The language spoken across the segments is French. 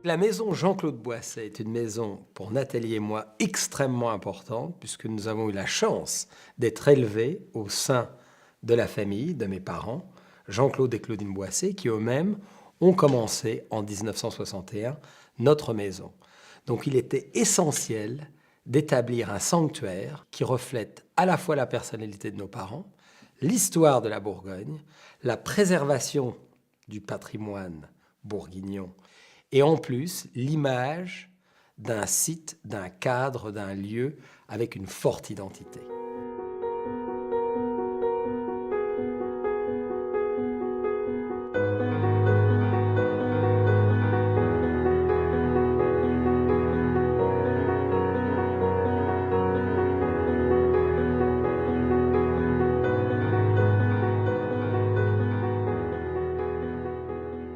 La maison Jean-Claude Boisset est une maison, pour Nathalie et moi, extrêmement importante, puisque nous avons eu la chance d'être élevés au sein de la famille de mes parents, Jean-Claude et Claudine Boisset, qui eux-mêmes ont commencé en 1961 notre maison. Donc il était essentiel d'établir un sanctuaire qui reflète à la fois la personnalité de nos parents, l'histoire de la Bourgogne, la préservation du patrimoine bourguignon et en plus l'image d'un site, d'un cadre, d'un lieu avec une forte identité.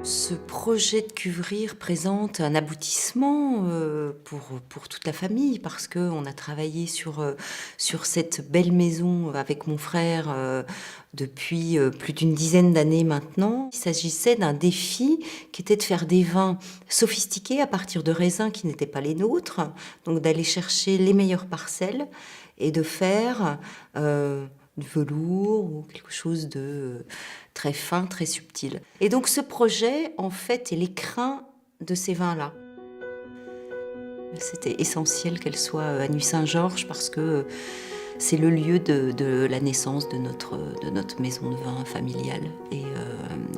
Ce projet de cuverie représente un aboutissement pour toute la famille parce qu'on a travaillé sur cette belle maison avec mon frère depuis plus d'une dizaine d'années maintenant. Il s'agissait d'un défi qui était de faire des vins sophistiqués à partir de raisins qui n'étaient pas les nôtres, donc d'aller chercher les meilleures parcelles et de faire du velours ou quelque chose de très fin, très subtil. Et donc ce projet, en fait, est l'écrin de ces vins-là. C'était essentiel qu'elle soit à Nuits-Saint-Georges parce que c'est le lieu de la naissance de notre maison de vin familiale. Et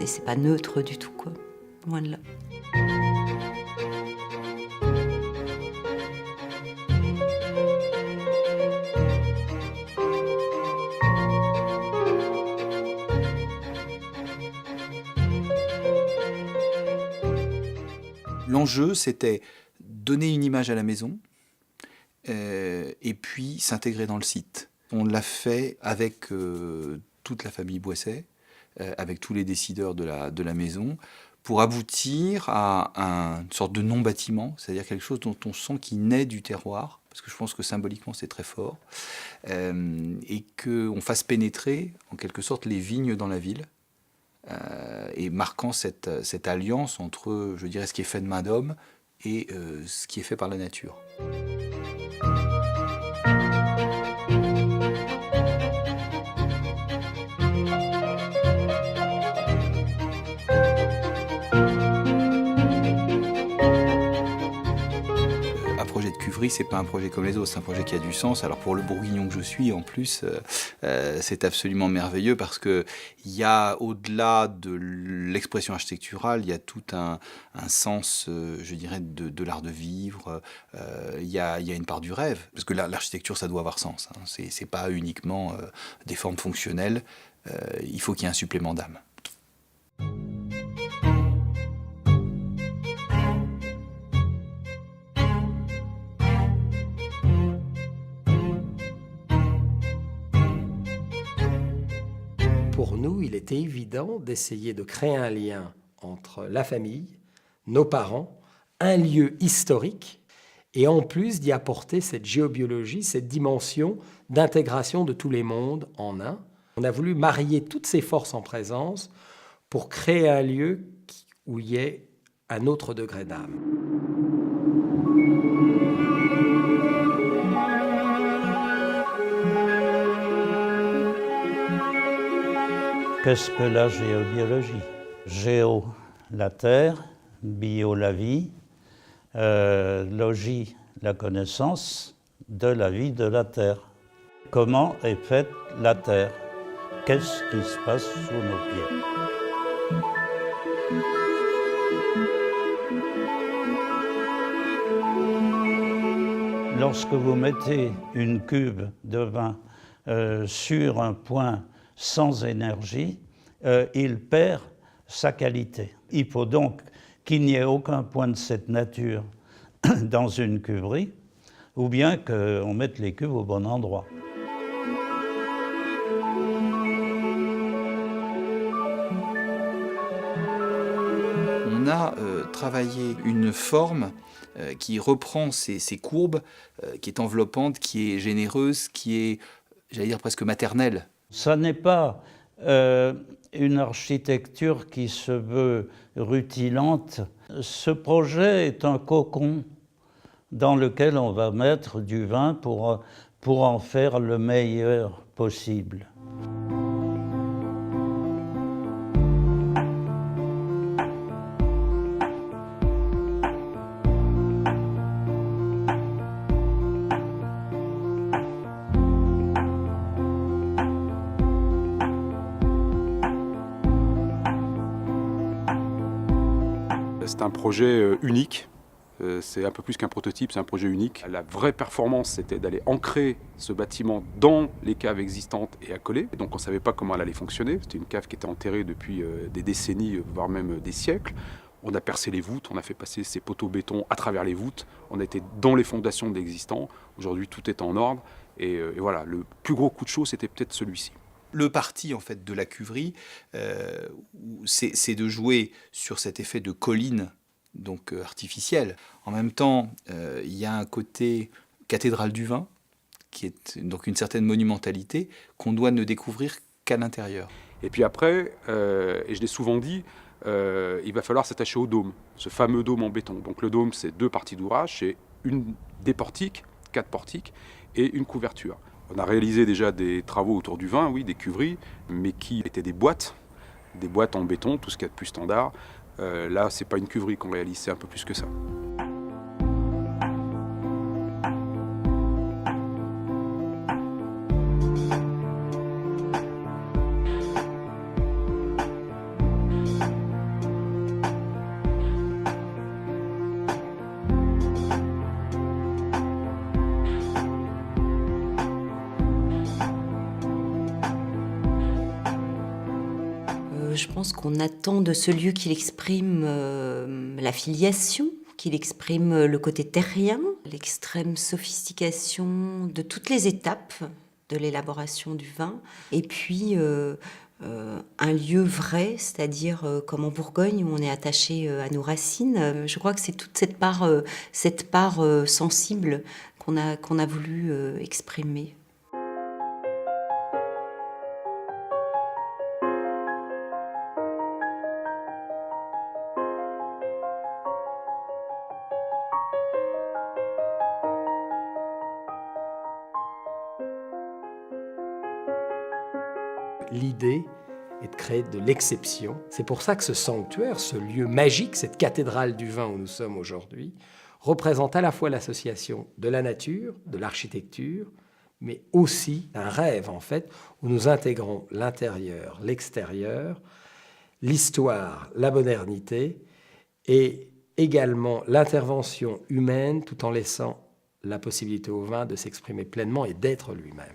c'est pas neutre du tout, quoi. Loin de là. L'enjeu, c'était donner une image à la maison et puis s'intégrer dans le site. On l'a fait avec toute la famille Boisset, avec tous les décideurs de la maison, pour aboutir à une sorte de non-bâtiment, c'est-à-dire quelque chose dont on sent qu'il naît du terroir, parce que je pense que symboliquement c'est très fort, et qu'on fasse pénétrer en quelque sorte les vignes dans la ville. Et marquant cette alliance entre, je dirais, ce qui est fait de main d'homme et ce qui est fait par la nature. Un projet de cuverie, c'est pas un projet comme les autres, c'est un projet qui a du sens. Alors pour le bourguignon que je suis, en plus, c'est absolument merveilleux parce que il y a, au-delà de l'expression architecturale, il y a tout un sens, je dirais, de l'art de vivre. Il y a une part du rêve, parce que l'architecture, ça doit avoir sens. Hein. C'est pas uniquement des formes fonctionnelles. Il faut qu'il y ait un supplément d'âme. Pour nous, il était évident d'essayer de créer un lien entre la famille, nos parents, un lieu historique, et en plus d'y apporter cette géobiologie, cette dimension d'intégration de tous les mondes en un. On a voulu marier toutes ces forces en présence pour créer un lieu où il y ait un autre degré d'âme. Qu'est-ce que la géobiologie? Géo, la terre, bio, la vie, logie, la connaissance de la vie de la terre. Comment est faite la terre? Qu'est-ce qui se passe sous nos pieds? Lorsque vous mettez une cuve de vin sur un point sans énergie, il perd sa qualité. Il faut donc qu'il n'y ait aucun point de cette nature dans une cuverie, ou bien qu'on mette les cuves au bon endroit. On a travaillé une forme qui reprend ces courbes, qui est enveloppante, qui est généreuse, qui est, j'allais dire, presque maternelle. Ça n'est pas une architecture qui se veut rutilante Ce projet est un cocon dans lequel on va mettre du vin pour en faire le meilleur possible. C'est un projet unique, c'est un peu plus qu'un prototype, c'est un projet unique. La vraie performance, c'était d'aller ancrer ce bâtiment dans les caves existantes et accolées. Et donc on ne savait pas comment elle allait fonctionner, c'était une cave qui était enterrée depuis des décennies, voire même des siècles. On a percé les voûtes, on a fait passer ces poteaux béton à travers les voûtes, on était dans les fondations de l'existant. Aujourd'hui tout est en ordre et voilà, le plus gros coup de chaud c'était peut-être celui-ci. Le parti en fait de la cuverie, c'est de jouer sur cet effet de colline donc artificielle. En même temps, il y a un côté cathédrale du vin, qui est donc une certaine monumentalité qu'on doit ne découvrir qu'à l'intérieur. Et puis après, et je l'ai souvent dit, il va falloir s'attacher au dôme, ce fameux dôme en béton. Donc le dôme, c'est 2 parties d'ouvrage, c'est des portiques, 4 portiques, et une couverture. On a réalisé déjà des travaux autour du vin, oui, des cuveries, mais qui étaient des boîtes en béton, tout ce qu'il y a de plus standard. Là, c'est pas une cuverie qu'on réalise, c'est un peu plus que ça. Je pense qu'on attend de ce lieu qu'il exprime la filiation, qu'il exprime le côté terrien, l'extrême sophistication de toutes les étapes de l'élaboration du vin, et puis un lieu vrai, c'est-à-dire comme en Bourgogne où on est attaché à nos racines. Je crois que c'est toute cette part sensible qu'on a voulu exprimer. L'idée est de créer de l'exception. C'est pour ça que ce sanctuaire, ce lieu magique, cette cathédrale du vin où nous sommes aujourd'hui, représente à la fois l'association de la nature, de l'architecture, mais aussi un rêve, en fait, où nous intégrons l'intérieur, l'extérieur, l'histoire, la modernité, et également l'intervention humaine, tout en laissant la possibilité au vin de s'exprimer pleinement et d'être lui-même.